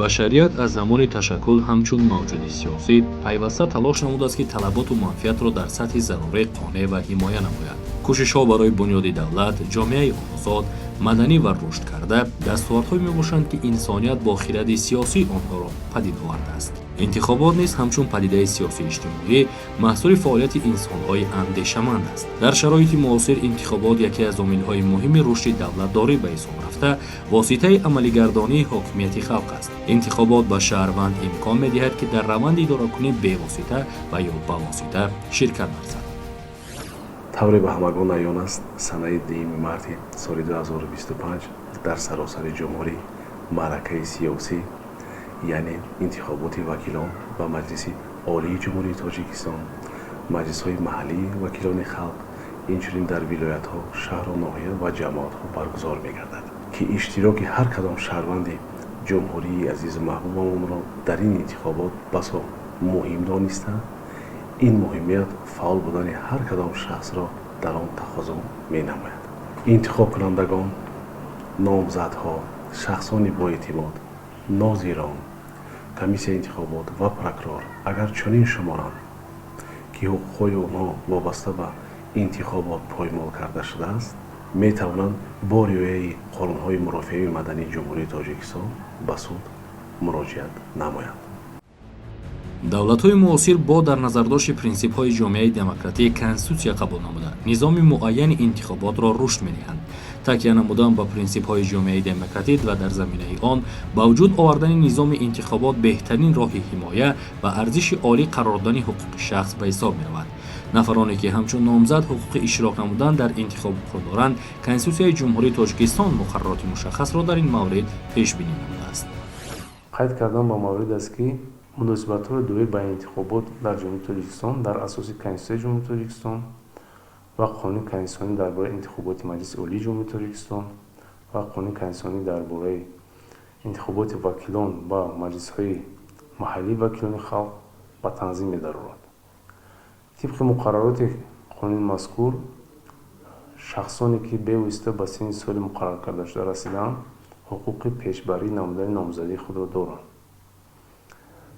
башарият аз замони ташаккул ҳамчун мавҷуди сиёсӣ пайваста талош намудааст ки талаботу манфиатро дар сатҳи зарурӣ қонеъ ва ҳимоя намояд. кӯшишҳо барои бунёди давлат, ҷомеаи озод, маданӣ ва рушд карда дастовардҳое мебошанд ки инсоният бо хиради сиёсии онҳоро падид овардааст. интихобот низ ҳамчун падидаи сиёсии иҷтимоӣ маҳсули фаъолияти инсонҳои андешаманд аст. дар шароити муосир интихобот яке аз омилҳои муҳими рушди давлатдорӣ ба ҳисоб рафта воситаи амалигардонии ҳокимияти халқ аст. интихобот ба шаҳрванд имкон медиҳад ки дар раванди идоракунӣ бевосита ва ё ба восита ширкат варзад. тавре ба ҳамагон аён аст, санаи 10 марти соли 2025 дар саросари ҷумҳурӣ маъракаи сиёсӣ, яъне интихоботи вакилон ба маҷлиси олии ҷумҳурии Тоҷикистон, маҷлисҳои маҳаллии вакилони халқ, инчунин дар вилоятҳо, шаҳру ноҳия ва ҷамоатҳо баргузор мегардад, ки иштироки ҳар кадом шаҳрванди ҷумҳурии азизу маҳбубамонро дар ин интихобот басо муҳим дониста, ин муҳимият фаъол будани ҳар кадом шахсро дар он тақозо менамояд. интихобкунандагон, номзадҳо, шахсони боэътимод, нозирон, комиссияи интихобот ва прокурор агар чунин шуморанд, ки ҳуқуқҳои онҳо вобаста ба интихобот поймол карда шудааст, метавонанд бо риояи қонунҳои мурофиаи мадании ҷумҳурии Тоҷикистон ба суд муроҷиат намоянд. давлатҳои муосир бо дар назардошти принсипҳои ҷомеаи демократӣ конститутсия қабул намуда низоми муайяни интихоботро рушд медиҳанд. такя намудан ба принсипҳои ҷомеаи демократӣ ва дар заминаи он ба вуҷуд овардани низоми интихобот беҳтарин роҳи ҳимоя ва арзиши олӣ қарор додани ҳуқуқи шахс ба ҳисоб меравад. нафароне ки ҳамчун номзад ҳуқуқи иштирок намудан дар интихоботро доранд, конститутсияи ҷумҳурии Тоҷикистон муқаррароти мушаххасро дар ин маврид пешбинӣ намудааст. қайд кардан ба маврид аст ки муносибатҳои доир ба интихобот дар ҷумҳурии Тоҷикистон дар асоси Конститутсияи ҷумҳурии Тоҷикистон ва қонуни конститутсионӣ дар бораи интихоботи маҷлиси олии ҷумҳурии Тоҷикистон ва қонуни конститутсионӣ дар бораи интихоботи вакилон ба маҷлисҳои маҳаллии вакилони халқ ба танзим медарорад. тибқи муқаррароти қонуни мазкур, шахсоне ки бевосита ба синни соли муқаррар карда шуда расидаанд, ҳуқуқи пешбарӣ намудани номзадии худро доранд.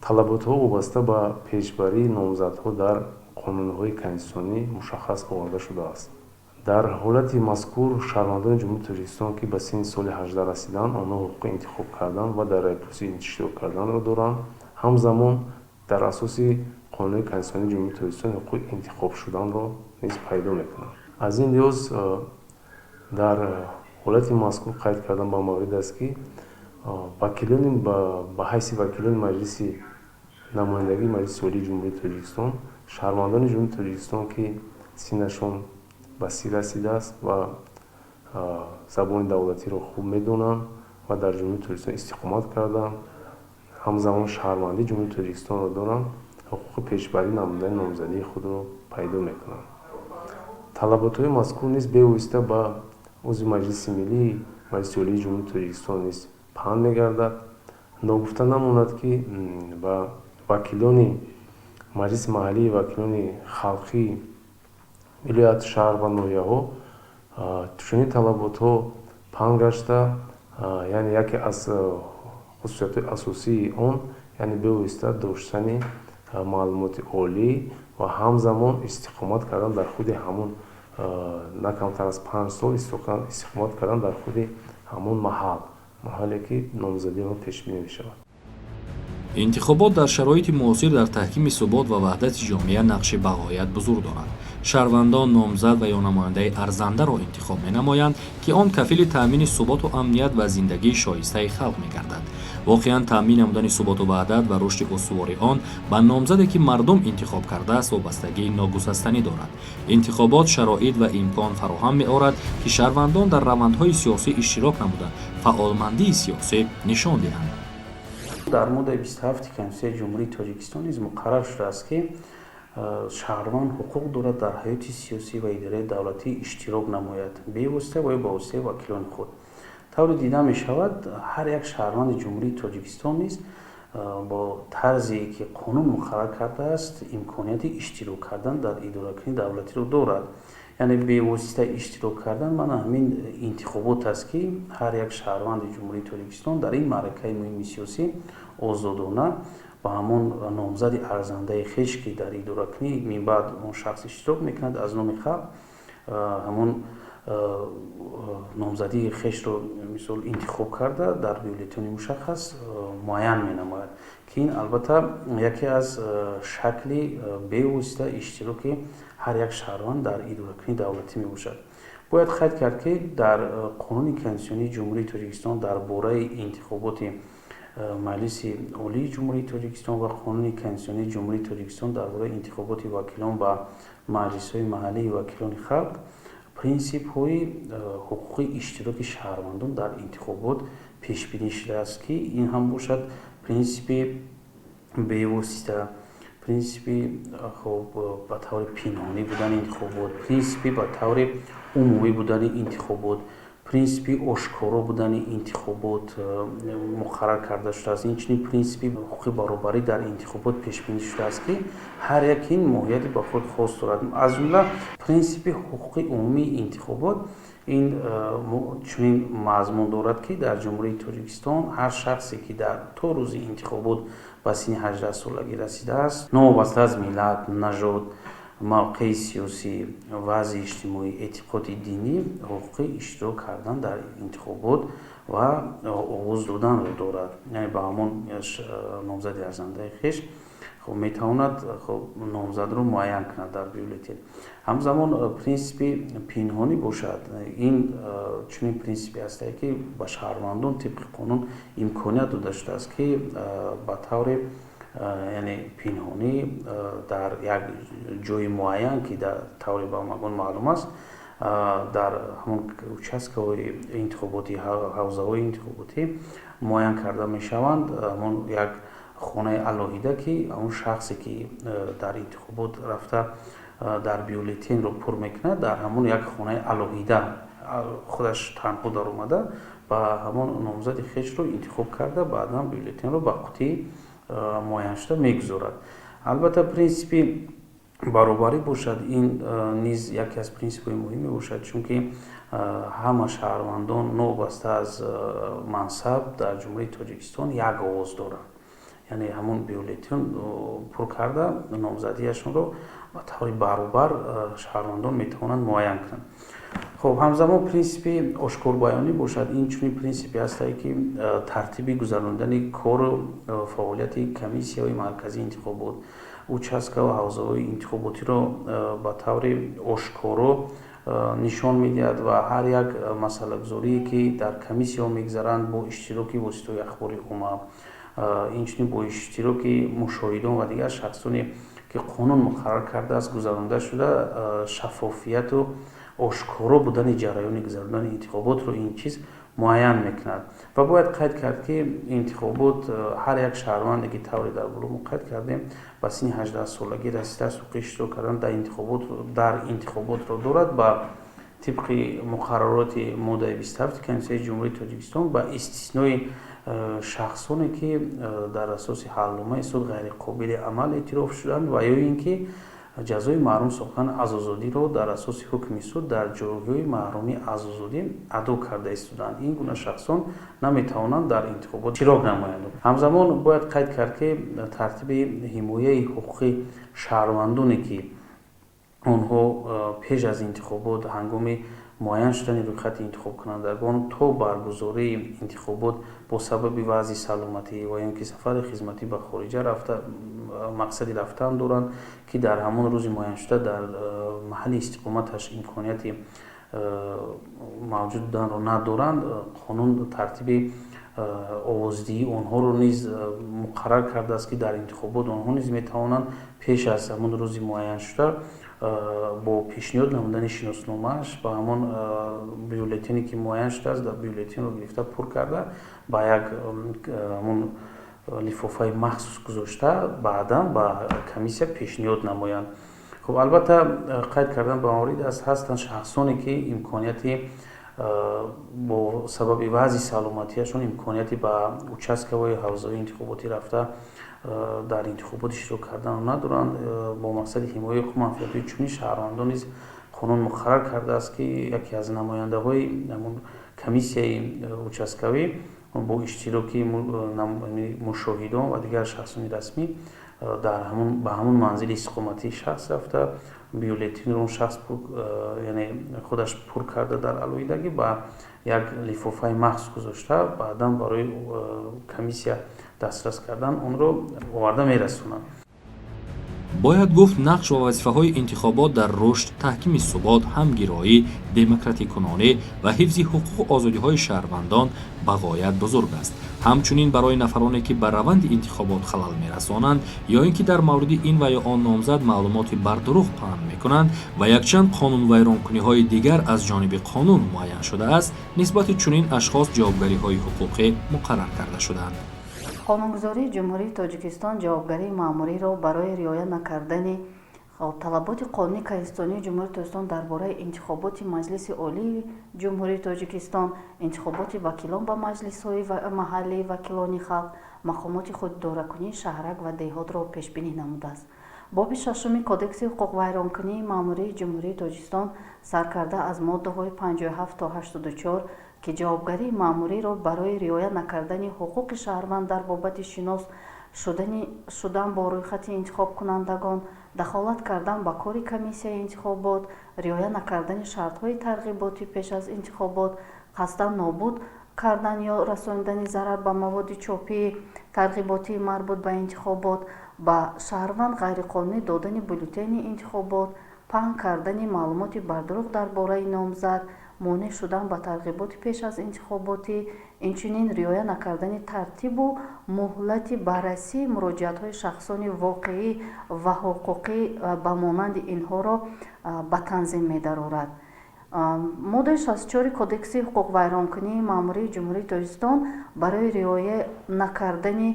талаботҳо вобаста ба пешбарии номзадҳо дар қонунҳои конститутсионӣ мушаххас оварда шудааст. дар ҳолати мазкур шаҳрвандони ҷумҳурии Тоҷикистон ки ба синни соли 18 расидаанд, онҳо ҳуқуқи интихоб кардан ва дар райпурсӣ иштирок карданро доранд. ҳамзамон дар асоси қонуни конститутсионии ҷумҳурии Тоҷикистон ҳуқуқи интихоб шуданро низ пайдо мекунанд. аз ин лиҳоз дар ҳолати мазкур қайд кардан ба маврид аст ки вакилони ба ҳайси вакилони маҷлиси намояндагии маҷлиси олии ҷумҳурии Тоҷикистон, шаҳрвандони ҷумҳурии Тоҷикистон ки синнашон ба 30 расидааст ва забони давлатиро хуб медонанд ва дар ҷумҳурии Тоҷикистон истиқомат карданд, ҳамзамон шаҳрвандии ҷумҳурии Тоҷикистонро доранд, ҳуқуқи пешбарӣ намудани номзадии худро пайдо мекунанд. талаботҳои мазкур низ бевосита ба узви маҷлиси миллии маҷлиси олии ҷумҳурии Тоҷикистон низ паҳн мегардад. ногуфта намонад ки ба вакилони маҷлиси маҳаллии вакилони халқии вилоят, шаҳр ва ноҳияҳо чунин талаботҳо паҳн гашта, яъне яке аз хусусиятҳои асосии он, яъне бевосита доштани маълумоти олӣ ва ҳамзамон истиқомат кардан дар худи ҳамон на камтар аз 5 сол истиқомат кардан дар худи ҳамон маҳалле ки номзадии он пешбинӣ мешавад. интихобот дар шароити муосир дар таҳкими субот ва ваҳдати ҷомеа нақши бағоят бузург дорад. шаҳрвандон номзад ва ё намояндаи арзандаро интихоб менамоянд ки он кафили таъмини суботу амният ва зиндагии шоистаи халқ мегардад. воқеан таъмин намудани суботу ваҳдат ва рушди устувори он ба номзаде ки мардум интихоб кардааст вобастагии ногусастанӣ дорад. интихобот шароит ва имкон фароҳам меорад ки шаҳрвандон дар равандҳои сиёсӣ иштирок намуда фаъолмандии сиёсӣ нишон диҳанд. дар моддаи 27 Конститутсияи ҷумҳурии Тоҷикистон низ муқаррар шудааст ки шаҳрванд ҳуқуқ дорад дар ҳаёти сиёсӣ ва идараи давлатӣ иштирок намояд, бевосита ва ё ба воситаи вакилони худ. тавре дида мешавад, ҳар як шаҳрванди ҷумҳурии Тоҷикистон низ бо тарзе ки қонун муқаррар кардааст, имконияти иштирок кардан дар идоракунии давлатиро дорад. яъне бевосита иштирок кардан мана ҳамин интихобот аст ки ҳар як шаҳрванди ҷумҳурии Тоҷикистон дар ин маъракаи муҳими сиёсӣ озодона ба ҳамон номзади арзандаи хеш ки дар идоракунӣ минбаъд он шахс иштирок мекунад аз номи халқ ҳамон номзадии хешро мисол интихоб карда дар бюллетени мушаххас муайян менамояд ки ин албатта яке аз шакли бевосита иштироки ҳар як шаҳрванд дар идоракунии давлатӣ мебошад. бояд қайд кард ки дар қонуни конститутсионии ҷумҳурии Тоҷикистон дар бораи интихоботи маҷлиси олии ҷумҳурии Тоҷикистон ва қонуни конститутсионии ҷумҳурии Тоҷикистон дар бораи интихоботи вакилон ба маҷлисҳои маҳаллии вакилони халқ принсипҳои ҳуқуқи иштироки шаҳрвандон дар интихобот пешбинӣ шудааст ки ин ҳам бошад принсипи бевосита, принсипи ба таври пинҳонӣ будани интихобот, принсипи ба таври умумӣ будани интихобот, принсипи ошкоро будани интихобот муқаррар карда шудааст. Инчунин принсипи ҳуқуқи баробарӣ дар интихобот пешбинӣ шудааст ки ҳар як ин моҳияти ба худ хос дорад. Аз ҷумла принсипи ҳуқуқи умумии интихобот ин чунин мазмун дорад ки дар ҷумҳурии Тоҷикистон ҳар шахсе ки то рӯзи интихобот ба синни 18 солагӣ расидааст, новобаста аз миллат, нажод, мавқеи сиёсӣ, вазъи иҷтимоӣ, эътиқоди динӣ ҳуқуқи иштирок кардан дар интихобот ва овоз доданро дорад. яъне ба ҳамон номзади арзандаи хеш метавонад номзадро муайян кунад дар бюллетен. ҳамзамон принсипи пинҳонӣ бошад. ин чунин принсипе астае ки ба шаҳрвандон тибқи қонун имконият дода шудааст ки ба таври яъне пинҳонӣ дар як ҷои муайян ки дар таври ба магон маълум аст дар ҳамон участкаҳои интихоботӣ, ҳавзаҳои интихоботӣ муайян карда мешаванд. ҳамон як хонаи алоҳида ки он шахсе ки дар интихобот рафта дар бюллетенро пур мекунад дар ҳамон як хонаи алоҳида худаш танҳо даромада ба ҳамон номзади хешро интихоб карда баъдан бюллетенро ба қутии муайяншуда мегузорад. албатта принсипи баробарӣ бошад. ин низ яке аз принсипҳои муҳим мебошад, чунки ҳама шаҳрвандон новобаста аз мансаб дар ҷумҳурии Тоҷикистон як овоз доранд. яъне ҳамон бюллетен пур карда номзадиашонро ба таври баробар шаҳрвандон метавонанд муайян кунанд. хоб ҳамзамон принсипи ошкорбаёнӣ бошад. ин чунин принсипе астае ки тартиби гузарондани кору фаъолияти комиссияҳои марказии интихобот, участкаҳо ҳавзаҳои интихоботиро ба таври ошкоро нишон медиҳад ва ҳар як масъалагузорие ки дар комиссияҳо мегзаранд бо иштироки воситаҳои ахбори умма, инчунин бо иштироки мушоҳидон ва дигар шахсоне ки қонун муқаррар кардааст гузаронда шуда шаффофияту ошкоро будани ҷараёни гузарондани интихоботро ин чиз муайян мекунад. ва бояд қайд кард ки интихобот ҳар як шаҳрванде ки тавре дар боло мо қайд кардем ба синни 18 солагӣ расидааст ҳуқуқи иштирок кардан дар интихоботро дорад ба тибқи муқаррароти моддаи 27 Конститутсияи ҷумҳурии Тоҷикистон ба истиснои шахсоне ки дар асоси ҳаллумаи суд ғайриқобили амал эътироф шуданд ва ё ин ки ҷазои маҳрум сохтани азозодиро дар асоси ҳукми суд дар ҷойҳои маҳрумии азозодӣ адо карда истоданд. ин гуна шахсон наметавонанд дар интихобот иштирок намоянд. ҳамзамон бояд қайд кард ки тартиби ҳимояи ҳуқуқи шаҳрвандоне ки онҳо пеш аз интихобот ҳангоми муайян шудани рӯйхати интихобкунандагон то баргузории интихобот бо сабаби вазъи саломатӣ ва ё ин ки сафари хизматӣ ба хориҷа рафта мақсади рафтан доранд ки дар ҳамон рӯзи муайяншуда дар маҳалли истиқоматаш имконияти мавҷуд буданро надоранд, қонун тартиби овоздиҳии онҳоро низ муқаррар кардааст ки дар интихобот онҳо низ метавонанд пеш аз ҳамон рӯзи муайяншуда бо пешниҳод намудани шиносномааш ба ҳамон бюллетене ки муайян шудааст дар бюллетенро гирифта пур карда ба як ҳамон лифофаи махсус гузошта баъдан ба комиссия пешниҳод намоянд. хоб албатта қайд кардан ба маврид аст ҳастанд шахсоне ки имконияти бо сабаби вазъи саломатиашон имконияти ба участкаҳои ҳавзаҳои интихоботӣ рафта дар интихобот иштирок кардан надоранд. бо мақсади ҳимояи ҳуқуқи манфиатҳои чунин шаҳрвандон низ қонун муқаррар кардааст ки яке аз намояндаҳои комиссияи участкавӣ бо иштироки мушоҳидон ва дигар шахсони расмӣ ба ҳамон манзили истиқоматии шахс рафта бюллетенро он шахс худаш пур карда дар алоҳидагӣ ба як лифофаи махсус гузошта баъдан барои комиссия дастрас кардан онро оварда мерасонанд. бояд гуфт нақш ва вазифаҳои интихобот дар рушд, таҳкими субот, ҳамгироӣ, демократикунонӣ ва ҳифзи ҳуқуқу озодиҳои шаҳрвандон ба ғоят бузург аст. ҳамчунин барои нафароне ки ба раванди интихобот халал мерасонанд ё ин ки дар мавриди ин ва ё он номзад маълумоти бардуруғ паҳн мекунанд ва якчанд қонунвайронкуниҳои дигар аз ҷониби қонун муайян шудааст, нисбати чунин ашхос ҷавобгариҳои ҳуқуқӣ муқаррар карда шуданд. қонунгузории ҷумҳурии тоҷикистон ҷавобгарии маъмуриро барои риоя накардани талаботи қонунии кайҳистонии ҷумҳурии тоҷикистон дар бораи интихоботи маҷлиси олии ҷумҳурии тоҷикистон, интихоботи вакилон ба маҷлисҳои маҳаллии вакилони халқ, мақомоти худидоракунии шаҳрак ва деҳотро пешбинӣ намудааст. боби шашуми кодекси ҳуқуқвайронкунии маъмурии ҷумҳурии тоҷикистон сар карда аз моддаҳои 57 то 84 ки ҷавобгарии маъмуриро барои риоя накардани ҳуқуқи шаҳрванд дар бобати шинос шудан бо рӯйхати интихобкунандагон, дахолат кардан ба кори комиссияи интихобот, риоя накардани шартҳои тарғиботӣ пеш аз интихобот, қасдан нобуд кардан ё расонидани зарар ба маводи чопии тарғиботии марбут ба интихобот, ба шаҳрванд ғайриқонунӣ додани бюллетени интихобот, паҳн кардани маълумоти бардуруғ дар бораи номзад, монеъ шудан ба тарғиботи пеш аз интихоботӣ, инчунин риоя накардани тартибу муҳлати баррасии муроҷиатҳои шахсони воқеӣ ва ҳуқуқӣ ба монанди инҳоро ба танзим медарорад. моддаи 64 кодекси ҳуқуқвайронкунии маъмурии ҷумҳурии тоҷикистон барои риоя накардани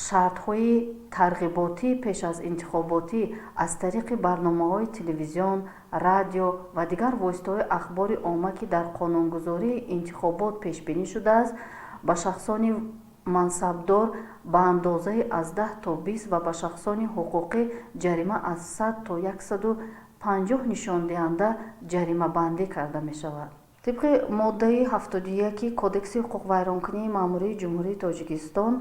шартҳои тарғиботӣ пеш аз интихоботӣ аз тариқи барномаҳои телевизион, радио ва дигар воситаҳои ахбори омма ки дар қонунгузории интихобот пешбинӣ шудааст, ба шахсони мансабдор ба андозаи аз 10 то 20 ва ба шахсони ҳуқуқӣ ҷарима аз 100 то 150 нишондиҳанда ҷаримабандӣ карда мешавад. тибқи моддаи 71 кодекси ҳуқуқвайронкунии маъмурии ҷумҳурии тоҷикистон,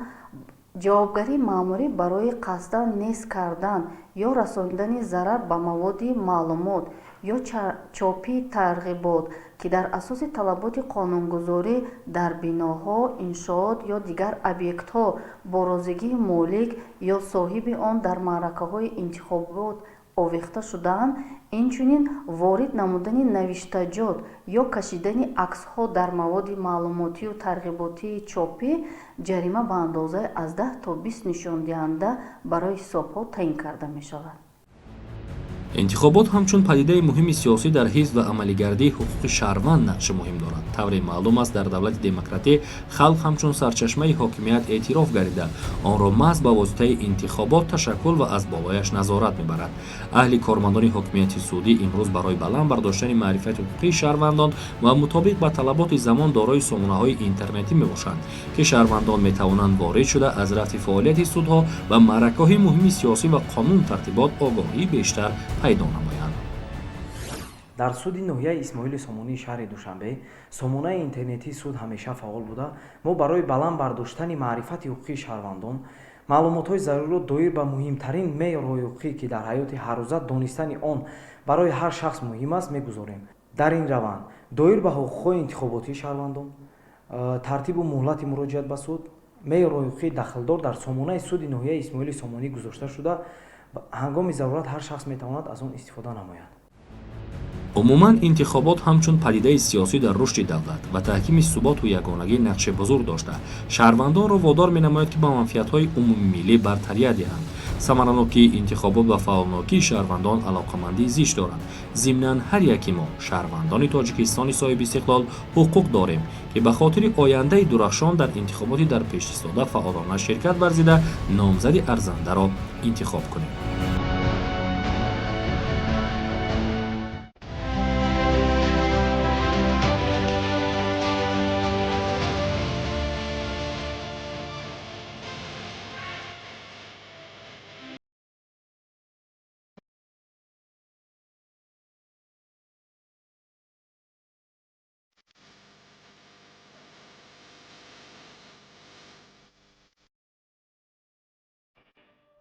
ҷавобгарии маъмурӣ барои қасдан нест кардан ё расонидани зарар ба маводи маълумот ё чопии тарғибот ки дар асоси талаботи қонунгузорӣ дар биноҳо, иншоот ё дигар объектҳо бо розигии молик ё соҳиби он дар маъракаҳои интихобот овехта шудаанд, инчунин ворид намудани навиштаҷот ё кашидани аксҳо дар маводи маълумотию тарғиботии чопӣ ҷарима ба андозаи аз 10 то 20 нишондиҳанда барои ҳисобҳо таъин карда мешавад. интихобот ҳамчун падидаи муҳими сиёсӣ дар ҳифз ва амалигардии ҳуқуқи шаҳрванд нақши муҳим дорад. тавре маълум аст, дар давлати демократӣ халқ ҳамчун сарчашмаи ҳокимият эътироф гардида, онро маҳз ба воситаи интихобот ташаккул ва аз болояш назорат мебарад. аҳли кормандони ҳокимияти судӣ имрӯз барои баланд бардоштани маърифати ҳуқуқии шаҳрвандон ва мутобиқ ба талаботи замон дорои сомонаҳои интернетӣ мебошанд, ки шаҳрвандон метавонанд ворид шуда аз рафти фаъолияти судҳо ва маъракаҳои муҳими сиёсӣ ва қонун тартибот огоҳии бештар пайдо намоянд. дар суди ноҳияи исмоили сомонии шаҳри душанбе сомонаи интернетии суд ҳамеша фаъол буда, мо барои баланд бардоштани маърифати ҳуқуқии шаҳрвандон маълумотҳои заруриро доир ба муҳимтарин меъёрҳои ҳуқуқӣ ки дар ҳаёти ҳаррӯза донистани он барои ҳар шахс муҳим аст мегузорем. дар ин раванд доир ба ҳуқуқҳои интихоботии шаҳрвандон, тартибу муҳлати муроҷиат ба суд, меъёрҳои ҳуқуқии дахлдор дар сомонаи суди ноҳияи исмоили сомонӣ гузошта шуда, ҳангоми зарурат ҳар шахс метавонад аз он истифода намояд. умуман интихобот ҳамчун падидаи сиёсӣ дар рушди давлат ва таҳкими суботу ягонагӣ нақши бузург дошта, шаҳрвандонро водор менамояд ки ба манфиатҳои умумимиллӣ бартария диҳанд. самаранокии интихобот ва фаъолнокии шаҳрвандон алоқамандии зич доранд. зимнан ҳар яки мо шаҳрвандони тоҷикистони соҳиби истиқлол ҳуқуқ дорем ки ба хотири ояндаи дурахшон дар интихоботи дар пеш истода фаъолона ширкат варзида номзади арзандаро интихоб кунем.